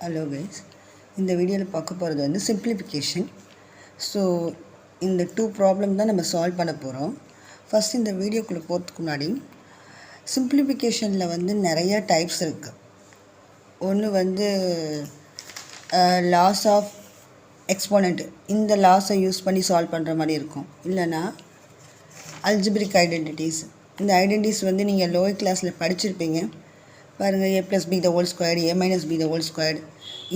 Hello guys, இந்த வீடியோவில் பார்க்க போகிறது வந்து சிம்பிளிஃபிகேஷன். ஸோ இந்த 2 ப்ராப்ளம் தான் நம்ம சால்வ் பண்ண போகிறோம். ஃபஸ்ட் இந்த வீடியோக்குள்ளே போகிறதுக்கு முன்னாடி சிம்பிளிஃபிகேஷனில் வந்து நிறைய டைப்ஸ் இருக்குது. ஒன்று வந்து லாஸ் ஆஃப் எக்ஸ்போனண்ட், இந்த லாஸை யூஸ் பண்ணி சால்வ் பண்ணுற மாதிரி இருக்கும். இல்லைனா அல்ஜிப்ரிக் ஐடென்டிட்டிஸ், இந்த ஐடென்டிட்டிஸ் வந்து நீங்கள் லோயர் கிளாஸில் படிச்சிருப்பீங்க பாருங்கள். a + b the whole squared, a - b the whole squared,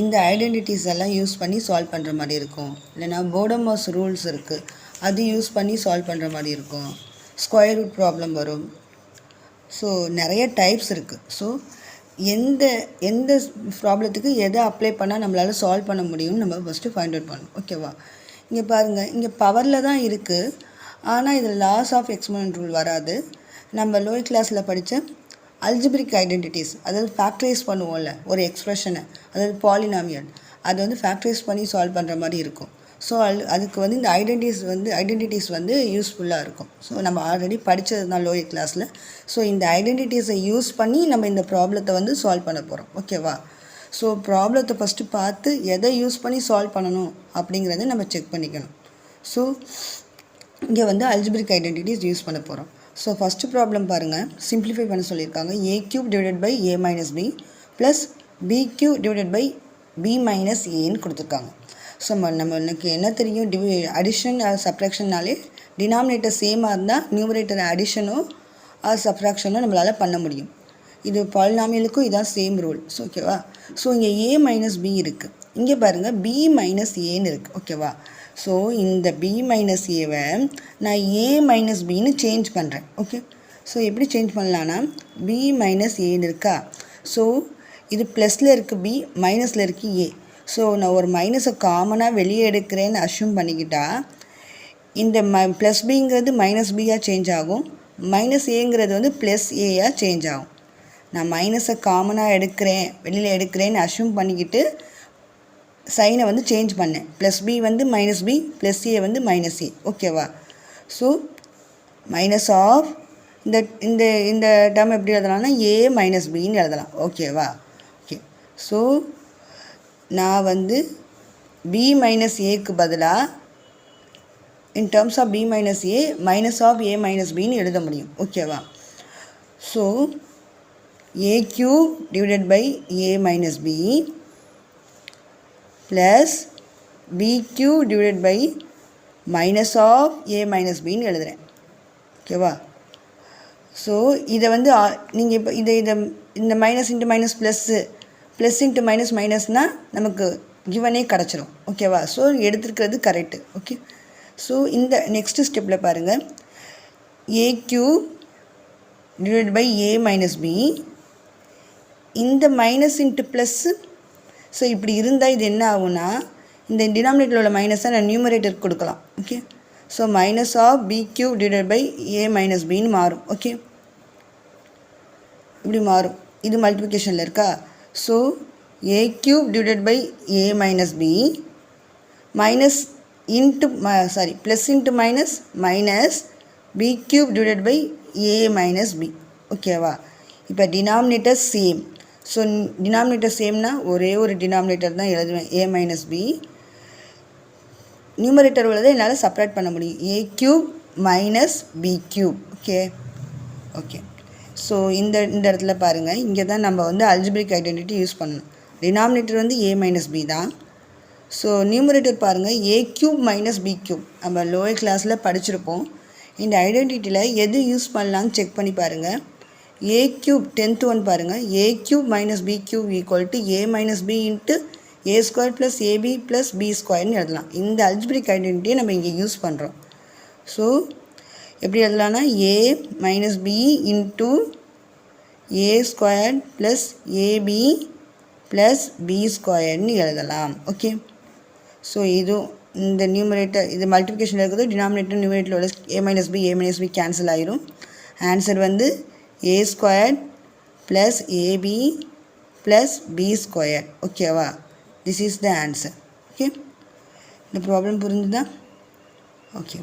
இந்த ஐடென்டிட்டிஸ் எல்லாம் யூஸ் பண்ணி சால்வ் பண்ணுற மாதிரி இருக்கும். இல்லைனா போடோமாஸ் ரூல்ஸ் இருக்குது, அது யூஸ் பண்ணி சால்வ் பண்ணுற மாதிரி இருக்கும். ஸ்கொயர் ரூட் ப்ராப்ளம் வரும். ஸோ நிறைய டைப்ஸ் இருக்குது. ஸோ எந்த ப்ராப்ளத்துக்கு எதை அப்ளை பண்ணால் நம்மளால் சால்வ் பண்ண முடியும்னு நம்ம ஃபஸ்ட்டு ஃபைண்ட் அவுட் பண்ணணும். ஓகேவா? இங்கே பாருங்கள், இங்கே பவரில் தான் இருக்குது, ஆனால் இதில் லாஸ் ஆஃப் எக்ஸ்போனன்ட் ரூல் வராது. நம்ம லோயர் கிளாஸில் படித்த அல்ஜிப்ரிக் ஐடென்டிட்டிஸ், அதாவது ஃபேக்டரைஸ் பண்ணுவோம்ல ஒரு எக்ஸ்ப்ரெஷனை, அதாவது பாலினாமியல், அது வந்து ஃபேக்டரைஸ் பண்ணி சால்வ் பண்ணுற மாதிரி இருக்கும். ஸோ அதுக்கு வந்து இந்த ஐடென்டிட்டிஸ் வந்து யூஸ்ஃபுல்லாக இருக்கும். ஸோ நம்ம ஆல்ரெடி படித்தது தான் லோயர் கிளாஸில். ஸோ இந்த ஐடென்டிட்டிஸை யூஸ் பண்ணி நம்ம இந்த ப்ராப்ளத்தை வந்து சால்வ் பண்ண போகிறோம். ஓகேவா? ஸோ ப்ராப்ளத்தை ஃபஸ்ட்டு பார்த்து எதை யூஸ் பண்ணி சால்வ் பண்ணணும் அப்படிங்கிறத நம்ம செக் பண்ணிக்கணும். ஸோ இங்கே வந்து அல்ஜிப்ரிக் ஐடென்டிட்டிஸ் யூஸ் பண்ண போகிறோம். ஸோ ஃபஸ்ட்டு ப்ராப்ளம் பாருங்கள், சிம்பிளிஃபை பண்ண சொல்லியிருக்காங்க. a³ / a - b plus b³ / b - aன்னு கொடுத்துருக்காங்க. ஸோ நம்மளுக்கு என்ன தெரியும், அடிஷன் சப்ராக்ஷன்னாலே டினாமினேட்டர் சேமாக இருந்தால் நியூமரேட்டர் அடிஷனோ சப்ராக்ஷனோ நம்மளால் பண்ண முடியும். இது பாலினாமியலுக்கும் இதான் சேம் ரூல். ஸோ ஓகேவா? ஸோ இங்கே a - b இருக்குது, இங்கே பாருங்கள் b - aன்னு இருக்குது. ஓகேவா? ஸோ இந்த b - aவை நான் a - bன்னு சேஞ்ச் பண்ணுறேன். ஓகே, ஸோ எப்படி சேஞ்ச் பண்ணலான்னா, b - aன்னு இருக்கா, ஸோ இது ப்ளஸில் இருக்குது b, மைனஸில் இருக்குது a. ஸோ நான் ஒரு மைனஸை காமனாக வெளியே எடுக்கிறேன்னு அஷ்யூம் பண்ணிக்கிட்டா இந்த ப்ளஸ் பிங்கிறது -bயாக சேஞ்ச் ஆகும், -aங்கிறது வந்து +aயாக சேஞ்ச் ஆகும். நான் மைனஸை காமனாக வெளியில் எடுக்கிறேன்னு அஷ்யூம் பண்ணிக்கிட்டு சைனை வந்து சேஞ்ச் பண்ணேன். +b வந்து -b, +a வந்து -a. ஓகேவா? ஸோ மைனஸ் ஆஃப் இந்த டேர்ம் எப்படி எழுதலாம்னா a - bன்னு எழுதலாம். ஓகேவா? ஓகே, ஸோ நான் வந்து b - aக்கு பதிலாக in terms of b - a minus of a - bன்னு எழுத முடியும். ஓகேவா? So a³ / a - b plus b³ / minus of a - bன்னு எழுதுகிறேன். ஓகேவா? ஸோ இதை வந்து நீங்கள் இப்போ இந்த minus into minus plus into minus மைனஸ்னால் நமக்கு கிவனே கிடச்சிரும். ஓகேவா? ஸோ எடுத்துருக்கிறது கரெக்டு. ஓகே, ஸோ இந்த நெக்ஸ்ட்டு ஸ்டெப்பில் பாருங்கள், a³ / a - b, இந்த மைனஸ் இன்ட்டு ப்ளஸ்ஸு. ஸோ இப்படி இருந்தால் இது என்ன ஆகும்னா, இந்த டினாமினேட்டரில் உள்ள மைனஸை நான் நியூமரேட்டருக்கு கொடுக்கலாம். Okay, so minus of b³ / a - bன்னு மாறும். ஓகே, இப்படி மாறும். இது மல்டிப்ளிகேஷனில் இருக்கா? So a³ / a - b minus into plus into minus b³ / a - b. ஓகேவா? இப்போ டினாமினேட்டர் சேம். ஸோ டினாமினேட்டர் சேம்னா ஒரே ஒரு டினாமினேட்டர் தான் எழுதுவேன், a - b. நியூமரேட்டர் உள்ளதை என்னால் செப்பரேட் பண்ண முடியும், a³ - b³. Okay okay, so இந்த இடத்துல பாருங்கள், இங்கே தான் நம்ம வந்து அல்ஜிப்ரிக் ஐடென்டிட்டி யூஸ் பண்ணணும். டினாமினேட்டர் வந்து a - b தான். ஸோ நியூமரேட்டர் பாருங்கள், a³ - b³. நம்ம லோயர் கிளாஸில் படிச்சிருப்போம். இந்த ஐடென்டிட்டியில் எது யூஸ் பண்ணலான்னு செக் பண்ணி பாருங்கள். a³ 10th ஒன் பாருங்கள், a³ - b³ = a - b into a² + ab + b² எழுதலாம். இந்த அல்ஜிப்ரிக் ஐடென்டிட்டியை நம்ம இங்கே யூஸ் பண்ணுறோம். ஸோ எப்படி எழுதலாம்னா a - b into a² + ab + b² எழுதலாம். ஓகே, ஸோ இதுவும் இந்த நியூமரேட்டர் இது மல்டிப்ளிகேஷனில் இருக்கிறது, டினாமினேட்டர் நியூமரேட்டரில் உள்ள a - b கேன்சல் ஆயிரும். ஆன்சர் வந்து a² + ab + b². ஓகேவா? This is the answer. Okay, இந்த ப்ராப்ளம் புரிஞ்சுதா? ஓகே.